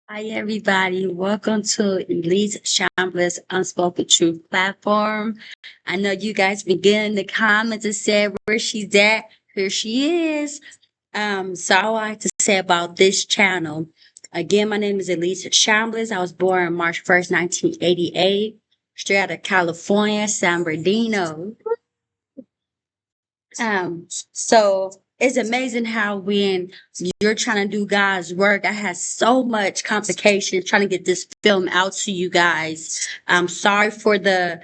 Hi, everybody. Welcome to Elease Chambliss Unspoken Truth platform. I know you guys began in the comments and said where she's at. Here she is. So I like to say about this channel. Again, my name is Elease Chambliss. I was born on March 1st, 1988, straight out of California, San Bernardino. So it's amazing how when you're trying to do God's work, I had so much complication trying to get this film out to you guys. I'm sorry for the,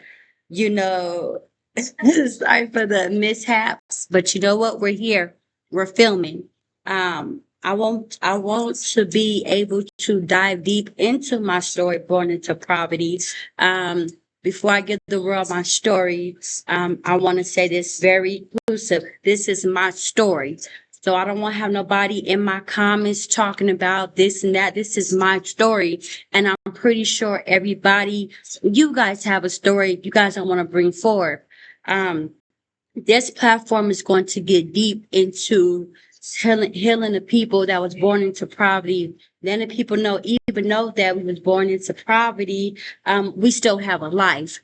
you know, sorry for the mishaps, but you know what? We're here. We're filming. I want to be able to dive deep into my story, born into poverty. Um, before I give the world my story, I want to say this very inclusive. This is my story. So I don't want to have nobody in my comments talking about this and that. This is my story. And I'm pretty sure everybody, you guys have a story you guys don't want to bring forward. Um, this platform is going to get deep into healing the people that was born into poverty. Then the people even know that we was born into poverty, we still have a life.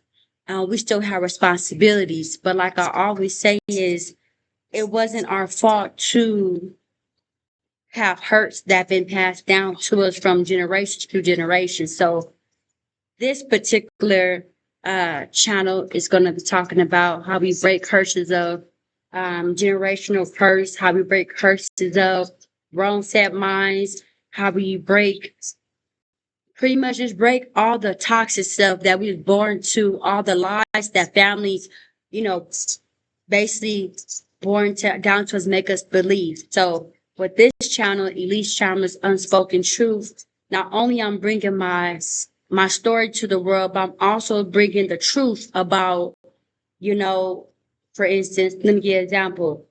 We still have responsibilities. But like I always say is, it wasn't our fault to have hurts that been passed down to us from generation to generation. So this particular channel is going to be talking about how we break curses of generational curse, how we break curses of wrong set minds, how we break pretty much just break all the toxic stuff that we was born to, all the lies that families, you know, basically down to us make us believe. So with this channel, Elease Chambliss Unspoken Truth, not only I'm bringing my story to the world, but I'm also bringing the truth about, you know, for instance, let me give an example.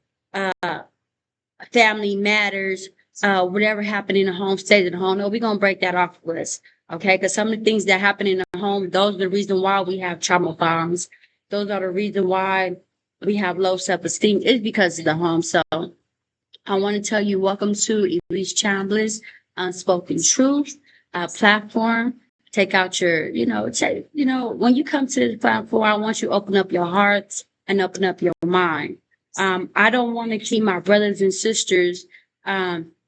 Family matters. Whatever happened in the home stays in the home. No, we're gonna break that off with us, okay? Because some of the things that happen in the home, those are the reason why we have trauma farms. Those are the reason why we have low self-esteem. It's because of the home. So I want to tell you, welcome to Elease Chambliss Unspoken Truth platform. Take out your, when you come to this platform, I want you to open up your hearts and open up your mind. I don't want to keep my brothers and sisters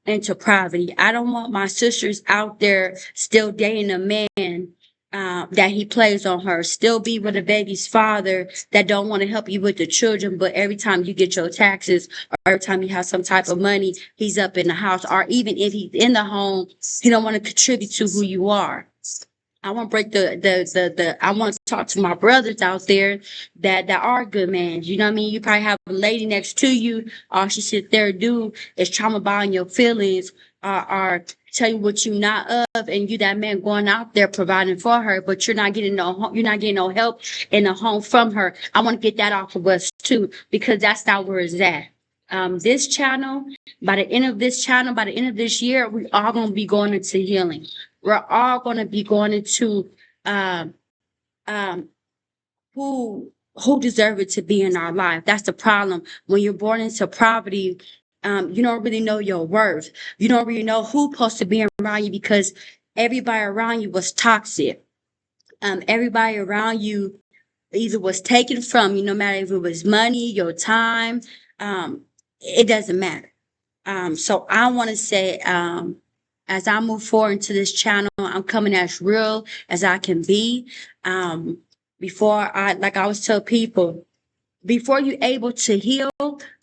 into poverty. I don't want my sisters out there still dating a man that he plays on her, still be with a baby's father that don't want to help you with the children, but every time you get your taxes or every time you have some type of money, he's up in the house, or even if he's in the home, he don't want to contribute to who you are. I want to break I want to talk to my brothers out there that are good men. You know what I mean? You probably have a lady next to you. All she sit there and do is trauma bond your feelings, or tell you what you not of, and you that man going out there providing for her, but you're not getting no help in the home from her. I want to get that off of us too, because that's not where it's at. This channel, by the end of this channel, by the end of this year, we are going to be going into healing. We're all going to be going into um, um, who deserve it to be in our life. That's the problem. When you're born into poverty, you don't really know your worth. You don't really know who's supposed to be around you because everybody around you was toxic. Everybody around you either was taken from you, no matter if it was money, your time. It doesn't matter. So I want to say, as I move forward into this channel, I'm coming as real as I can be. Like I always tell people, before you're able to heal,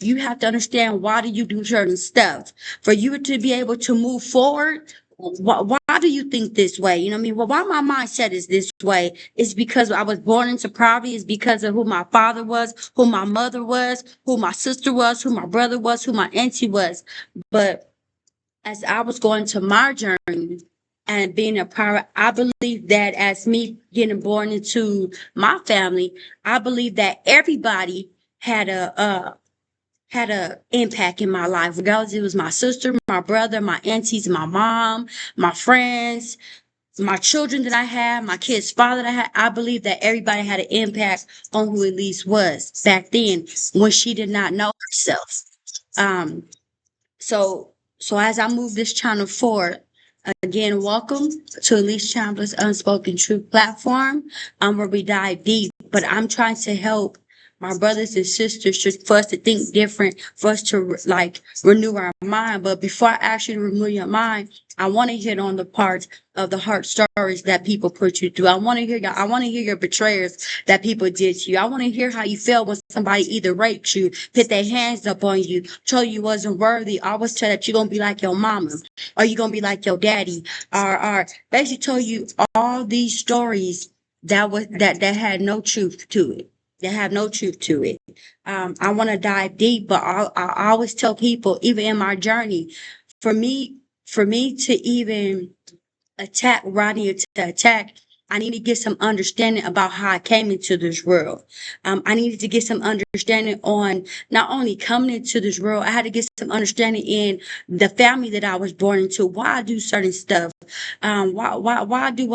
you have to understand why do you do certain stuff. For you to be able to move forward, why do you think this way? You know what I mean? Well, why my mindset is this way? It's because I was born into poverty. It's because of who my father was, who my mother was, who my sister was, who my brother was, who my auntie was. But as I was going to my journey and being a part, I believe that as me getting born into my family, I believe that everybody had a impact in my life. Regardless, it was my sister, my brother, my aunties, my mom, my friends, my children that I had, my kids' father that I had. I believe that everybody had an impact on who Elease was back then when she did not know herself. Um, so so as I move this channel forward, Again, welcome to Elease Chambliss Unspoken Truth platform, where we dive deep. But I'm trying to help my brothers and sisters for us to think different, for us to like renew our mind. But before I ask you to renew your mind, I want to hit on the parts of the hard stories that people put you through. I want to hear your betrayers that people did to you. I want to hear how you felt when somebody either raped you, put their hands up on you, told you wasn't worthy, always tell that you're gonna be like your mama, or you're gonna be like your daddy, or basically told you all these stories that had no truth to it. That have no truth to it. I want to dive deep, but I always tell people, even in my journey, for me to even attack Rodney, to attack, I need to get some understanding about how I came into this world. I needed to get some understanding on not only coming into this world, I had to get some understanding in the family that I was born into, why I do certain stuff. Why do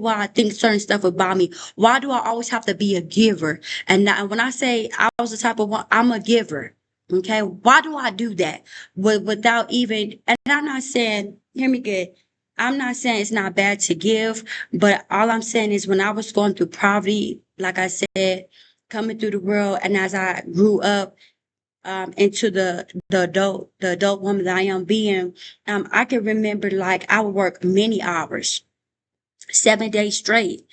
I think certain stuff about me? Why do I always have to be a giver? And when I say I was the type of one, I'm a giver. Okay. Why do I do that? Without even, and I'm not saying, hear me good. I'm not saying it's not bad to give, but all I'm saying is when I was going through poverty, like I said, coming through the world, and as I grew up into the adult woman that I am being, I can remember like I would work many hours, 7 days straight,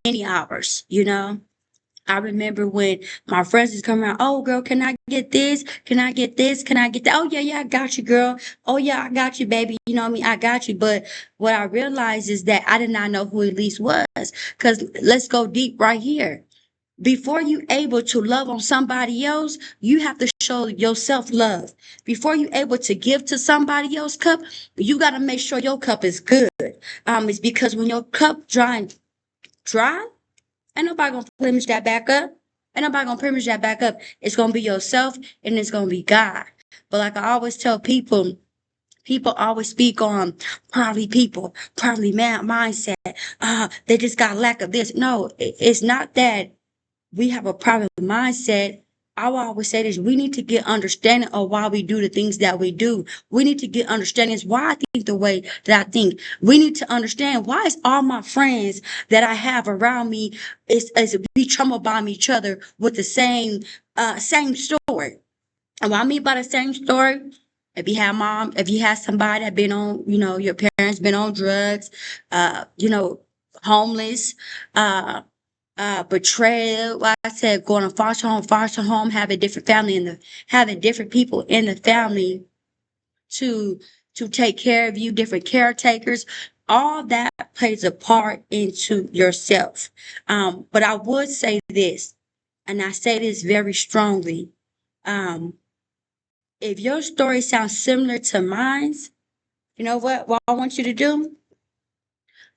many hours, you know. I remember when my friends was coming around, oh girl, can I get this? Can I get this? Can I get that? Oh yeah, I got you, girl. Oh yeah, I got you, baby. You know what I mean? I got you. But what I realized is that I did not know who Elease was. Cause let's go deep right here. Before you able to love on somebody else, you have to show yourself love. Before you able to give to somebody else's cup, you got to make sure your cup is good. It's because when your cup dry, ain't nobody gonna plenish that back up. Ain't nobody gonna plenish that back up. It's gonna be yourself and it's gonna be God. But like I always tell people, people always speak on probably man mindset. They just got lack of this. No, it's not that we have a problem mindset. I will always say this: we need to get understanding of why we do the things that we do. We need to get understanding is why I think the way that I think. We need to understand why is all my friends that I have around me is we trauma bomb each other with the same story. And what I mean by the same story, if you had somebody that been on, you know, your parents been on drugs, you know, homeless, betrayal. Like I said, going to foster home, having different family having different people in the family to take care of you, different caretakers. All that plays a part into yourself. But I would say this, and I say this very strongly. If your story sounds similar to mine, you know what I want you to do?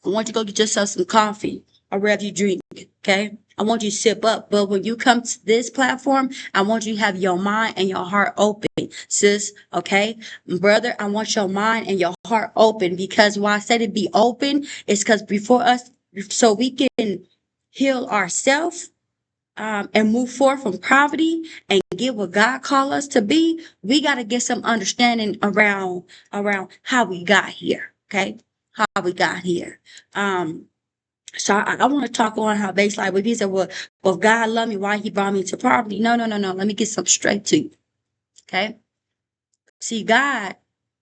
I want you to go get yourself some coffee or whatever you drink, okay? I want you to sip up. But when you come to this platform, I want you to have your mind and your heart open, sis, okay? Brother, I want your mind and your heart open, because why I said it be open is because before us, so we can heal ourselves, and move forward from poverty and get what God called us to be, we got to get some understanding around how we got here, okay? How we got here. So I want to talk on how basically like, when he said, well, if God loved me, why he brought me to poverty? No. Let me get something straight to you. Okay. See, God,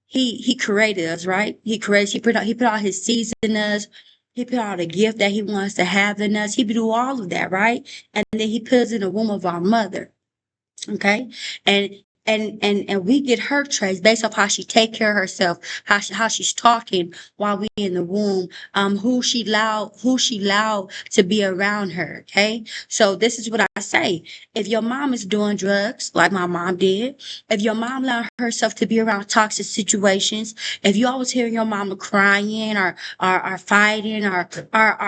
he created us, right? He put out his seeds in us. He put out a gift that he wants to have in us. He do all of that, right? And then he put us in the womb of our mother. Okay. And we get her traits based off how she take care of herself, how she's talking while we in the womb, who she allowed to be around her. Okay. So this is what I say. If your mom is doing drugs like my mom did, if your mom allowed herself to be around toxic situations, if you always hear your mama crying or fighting or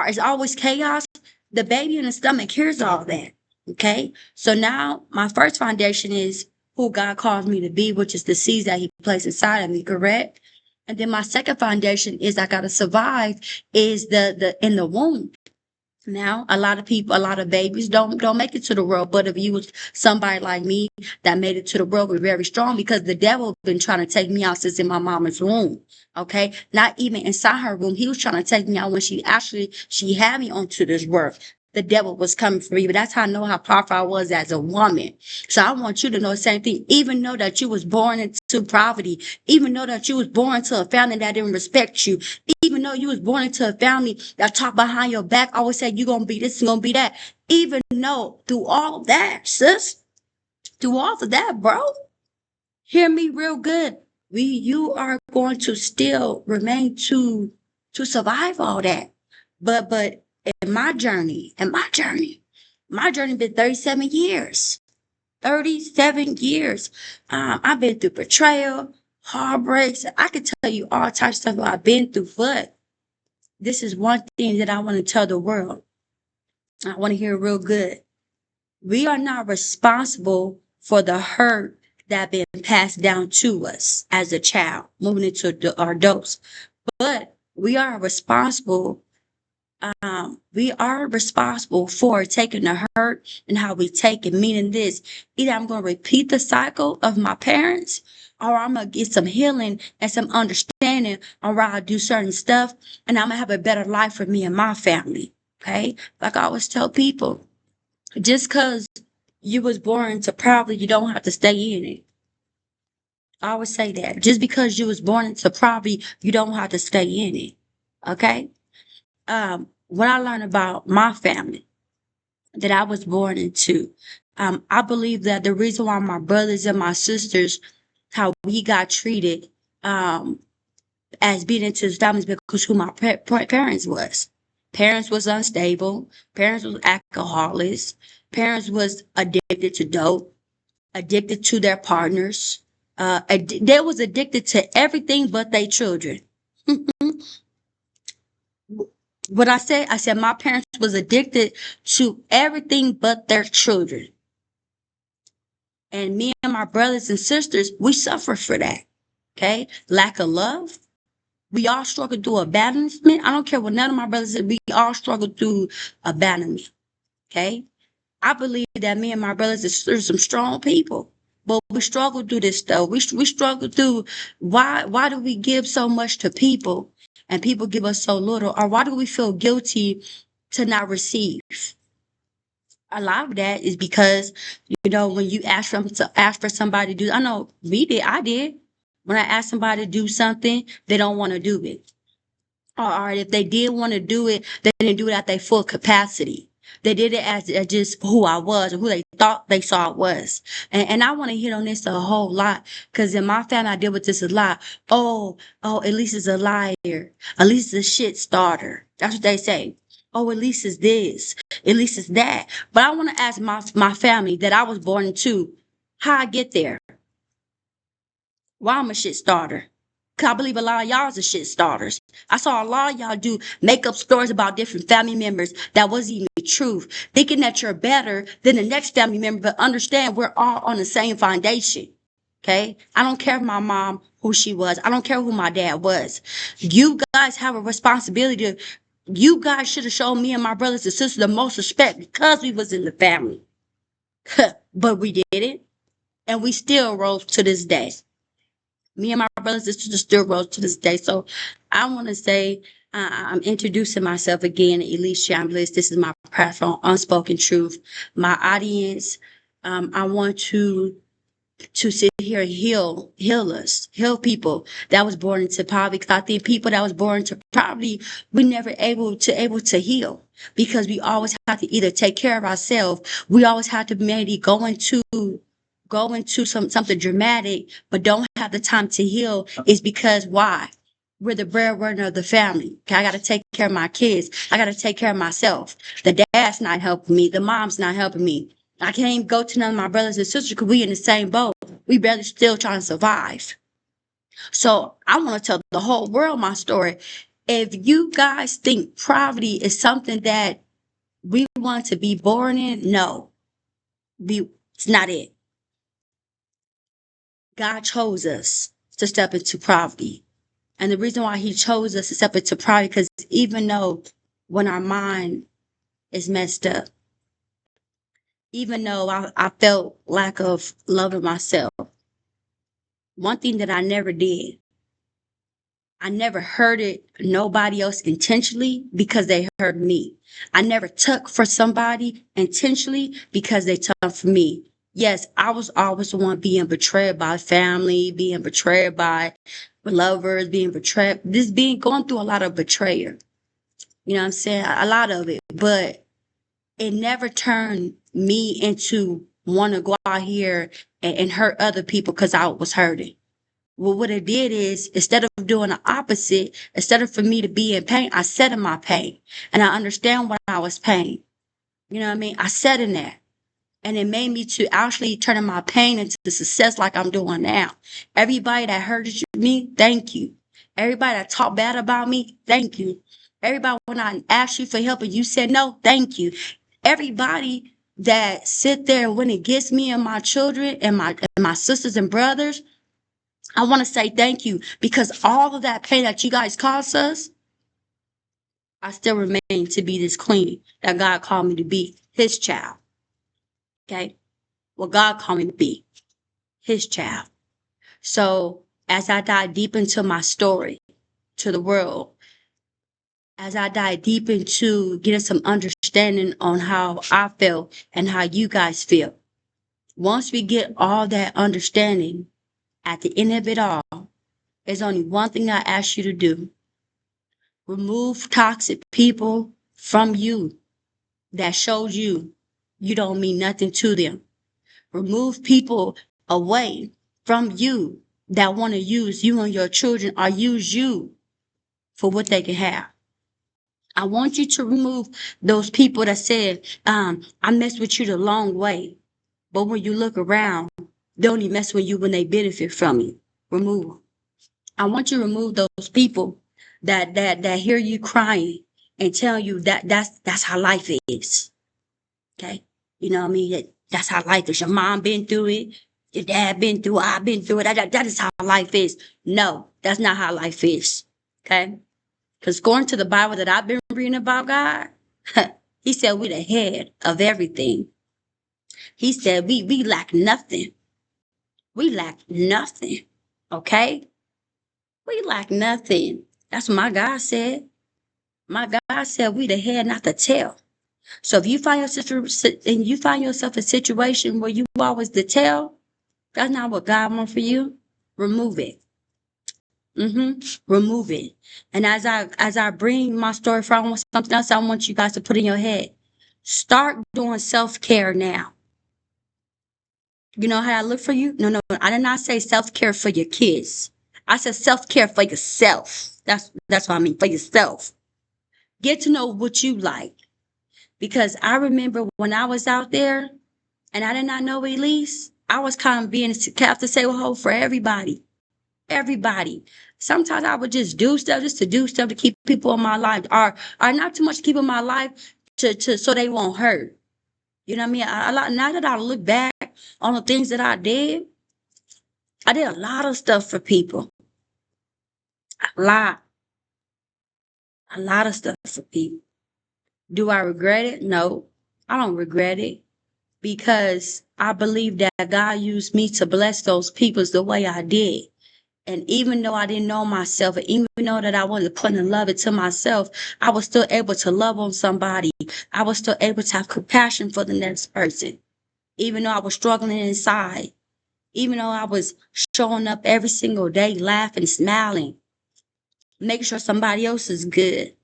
it's always chaos, the baby in the stomach hears all that. Okay. So now my first foundation is who God calls me to be, which is the seeds that he placed inside of me, correct? And then my second foundation is I gotta survive is the in the womb. Now, a lot of people, a lot of babies don't make it to the world. But if you was somebody like me that made it to the world, we're very strong because the devil been trying to take me out since in my mama's womb. Okay, not even inside her room. He was trying to take me out when she had me onto this world. The devil was coming for me, but that's how I know how powerful I was as a woman. So I want you to know the same thing. Even know that you was born into poverty, even know that you was born into a family that didn't respect you, even though you was born into a family that talk behind your back, always said you're gonna be this and gonna be that. Even though through all of that, sis, through all of that, bro, hear me real good. You are going to still remain to survive all that. But in my journey been 37 years. 37 years. I've been through betrayal, heartbreaks. I could tell you all types of stuff I've been through, but this is one thing that I want to tell the world. I want to hear real good. We are not responsible for the hurt that been passed down to us as a child, moving into our adults. But we are responsible for taking the hurt and how we take it, meaning this, either I'm going to repeat the cycle of my parents or I'm going to get some healing and some understanding on why I do certain stuff and I'm going to have a better life for me and my family. Okay. Like I always tell people, just because you was born to poverty, you don't have to stay in it. I always say that. Just because you was born into poverty, you don't have to stay in it. Okay. What I learned about my family that I was born into, I believe that the reason why my brothers and my sisters, how we got treated, as being into the family is because who my parents was. Parents was unstable. Parents was alcoholics. Parents was addicted to dope, addicted to their partners. They was addicted to everything but their children. What I said my parents was addicted to everything but their children. And me and my brothers and sisters, we suffer for that. Okay. Lack of love. We all struggle through abandonment. I don't care what none of my brothers said. We all struggle through abandonment. Okay. I believe that me and my brothers and sisters are some strong people. But we struggle through this stuff. We struggle through why do we give so much to people and people give us so little? Or why do we feel guilty to not receive? A lot of that is because, when you ask for somebody to do, I know I did. When I ask somebody to do something, they don't want to do it. Or if they did want to do it, they didn't do it at their full capacity. They did it as just who I was or who they thought they saw it was. And I want to hit on this a whole lot because in my family, I deal with this a lot. Elease is a liar. Elease is a shit starter. That's what they say. Oh, Elease is this. Elease is that. But I want to ask my family that I was born into how I get there. Why I'm a shit starter. Cause I believe a lot of y'all is a shit starters. I saw a lot of y'all do make-up stories about different family members that wasn't even the truth. Thinking that you're better than the next family member, but understand we're all on the same foundation. Okay? I don't care if my mom, who she was. I don't care who my dad was. You guys have a responsibility you guys should have shown me and my brothers and sisters the most respect because we was in the family. But we didn't. And we still rose to this day. Me and my brothers and sisters still rose to this day. So I want to say I'm introducing myself again, Elease Chambliss. This is my platform, Unspoken Truth. My audience, I want to sit here and heal us, heal people that was born into poverty. Because I think people that was born into poverty, we never able to heal because we always have to either take care of ourselves. We always have to maybe go into something dramatic, but don't have the time to heal is because why? We're the breadwinner of the family. Okay, I got to take care of my kids. I got to take care of myself. The dad's not helping me. The mom's not helping me. I can't even go to none of my brothers and sisters because we in the same boat. We barely still trying to survive. So I want to tell the whole world my story. If you guys think poverty is something that we want to be born in, no, it's not it. God chose us to step into poverty. And the reason why he chose us to step into poverty, because even though when our mind is messed up. Even though I felt lack of loving myself, one thing that I never did, I never hurted nobody else intentionally because they hurt me. I never took for somebody intentionally because they took for me. Yes, I was always the one being betrayed by family, being betrayed by lovers, being betrayed, just being going through a lot of betrayal. You know what I'm saying? A lot of it. But it never turned me into want to go out here and hurt other people because I was hurting. Well, what it did is instead of doing the opposite, instead of for me to be in pain, I sat in my pain. And I understand when I was pain. You know what I mean? I sat in that. And it made me to actually turning my pain into success like I'm doing now. Everybody that hurted me, thank you. Everybody that talked bad about me, thank you. Everybody when I asked you for help and you said no, thank you. Everybody that sit there when it gets me and my children and my sisters and brothers, I want to say thank you because all of that pain that you guys caused us, I still remain to be this queen that God called me to be, his child. Okay? What God called me to be, his child. So as I dive deep into my story to the world, as I dive deep into getting some understanding on how I feel and how you guys feel, once we get all that understanding, at the end of it all, there's only one thing I ask you to do. Remove toxic people from you that shows you don't mean nothing to them. Remove people away from you that want to use you and your children or use you for what they can have. I want you to remove those people that said, I messed with you the long way. But when you look around, they only mess with you when they benefit from you. Remove them. I want you to remove those people that hear you crying and tell you that's how life is. Okay? You know what I mean? That's how life is. Your mom been through it. Your dad been through it. I've been through it. That is how life is. No, that's not how life is. Okay? Because going to the Bible that I've been reading about God, he said we're the head of everything. He said we lack nothing. We lack nothing. Okay? We lack nothing. That's what my God said. My God said we the head, not the tail. So if you find yourself in a situation where you always the tail, that's not what God wants for you. Remove it. Remove it. And as I bring my story from something else, I want you guys to put in your head. Start doing self-care now. You know how I look for you? No. I did not say self-care for your kids. I said self-care for yourself. That's what I mean, for yourself. Get to know what you like. Because I remember when I was out there and I did not know Elease, I was kind of being kept to say well for everybody. Everybody. Sometimes I would just do stuff just to do stuff to keep people in my life, or not too much to keep in my life to so they won't hurt. You know what I mean? Now that I look back on the things that I did a lot of stuff for people. A lot. A lot of stuff for people. Do I regret it? No, I don't regret it because I believe that God used me to bless those people the way I did. And even though I didn't know myself, and even though that I wasn't putting love into myself, I was still able to love on somebody. I was still able to have compassion for the next person. Even though I was struggling inside, even though I was showing up every single day, laughing, smiling, making sure somebody else is good,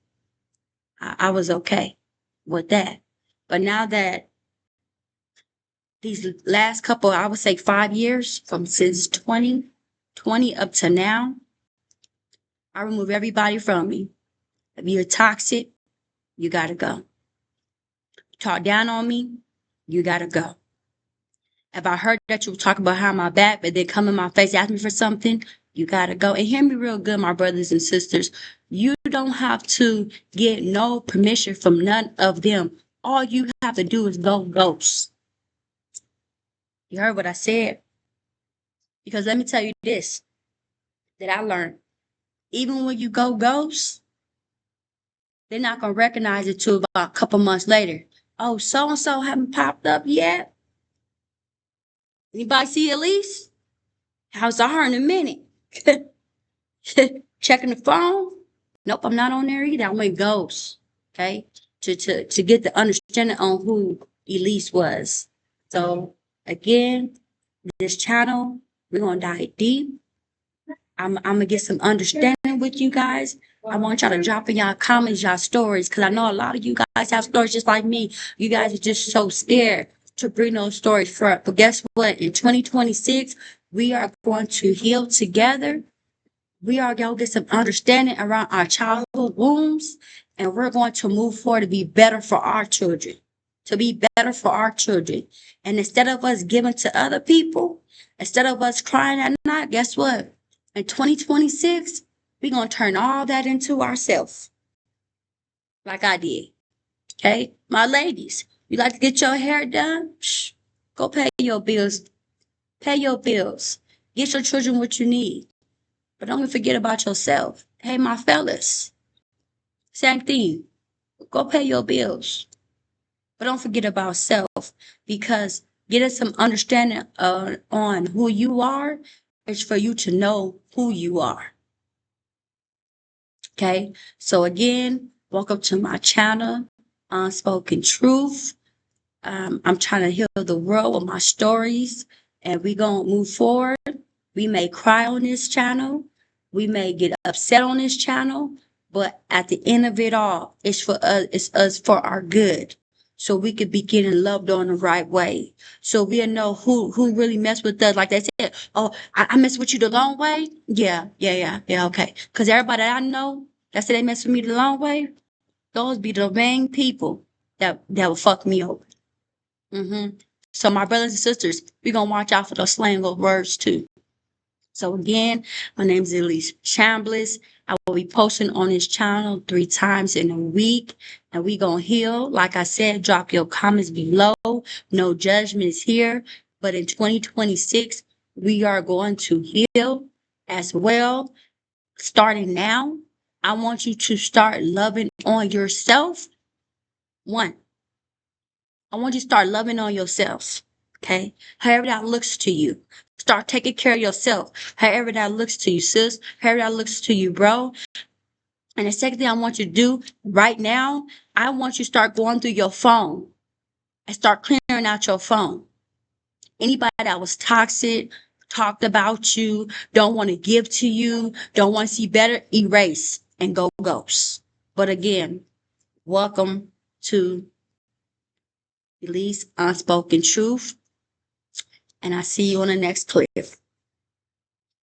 I was okay with that. But now that these last couple, I would say 5 years, from since 2020 up to now, I remove everybody from me. If you're toxic, you gotta go. Talk down on me, you gotta go. If I heard that you were talking behind my back, but then come in my face, ask me for something, you gotta go. And hear me real good, my brothers and sisters. You don't have to get no permission from none of them. All you have to do is go ghost. You heard what I said? Because let me tell you this, that I learned. Even when you go ghost, They're not gonna recognize it till about a couple months later. Oh, so and so haven't popped up yet. Anybody see Elease? How's her in a minute? Checking the phone. Nope, I'm not on there either. I went ghost. Okay, to get the understanding on who Elease was. So again, this channel, we're gonna dive deep. I'm gonna get some understanding with you guys. I want y'all to drop in y'all comments, y'all stories, because I know a lot of you guys have stories just like me. You guys are just so scared to bring those stories forth. But guess what? In 2026, we are going to heal together. We are going to get some understanding around our childhood wounds, and we're going to move forward to be better for our children. To be better for our children. And instead of us giving to other people, instead of us crying at night, guess what? In 2026, we're going to turn all that into ourselves. Like I did. Okay? My ladies, you like to get your hair done? Shh, go pay your bills. Pay your bills. Get your children what you need. But don't forget about yourself. Hey, my fellas. Same thing. Go pay your bills. But don't forget about self. Because getting some understanding on who you are is for you to know who you are. Okay, so again, welcome to my channel, Unspoken Truth. I'm trying to heal the world with my stories, and we're going to move forward. We may cry on this channel. We may get upset on this channel, but at the end of it all, it's for us, it's us for our good. So we could be getting loved on the right way. So we'll know who really messed with us. Like they said, oh, I messed with you the long way. Yeah, okay. Because everybody that I know that said they messed with me the long way, those be the main people that will fuck me over. So my brothers and sisters, we're going to watch out for those slang of words too. So again, my name is Elease Chambliss. I will be posting on this channel 3 times in a week, and we gonna heal. Like I said, drop your comments below. No judgments here. But in 2026, we are going to heal as well. Starting now, I want you to start loving on yourself. 1, I want you to start loving on yourself. Okay? However that looks to you. Start taking care of yourself. However that looks to you, sis. However that looks to you, bro. And the second thing I want you to do right now, I want you to start going through your phone and start clearing out your phone. Anybody that was toxic, talked about you, don't want to give to you, don't want to see better, erase and go ghost. But again, welcome to Elease Unspoken Truth. And I see you on the next clip.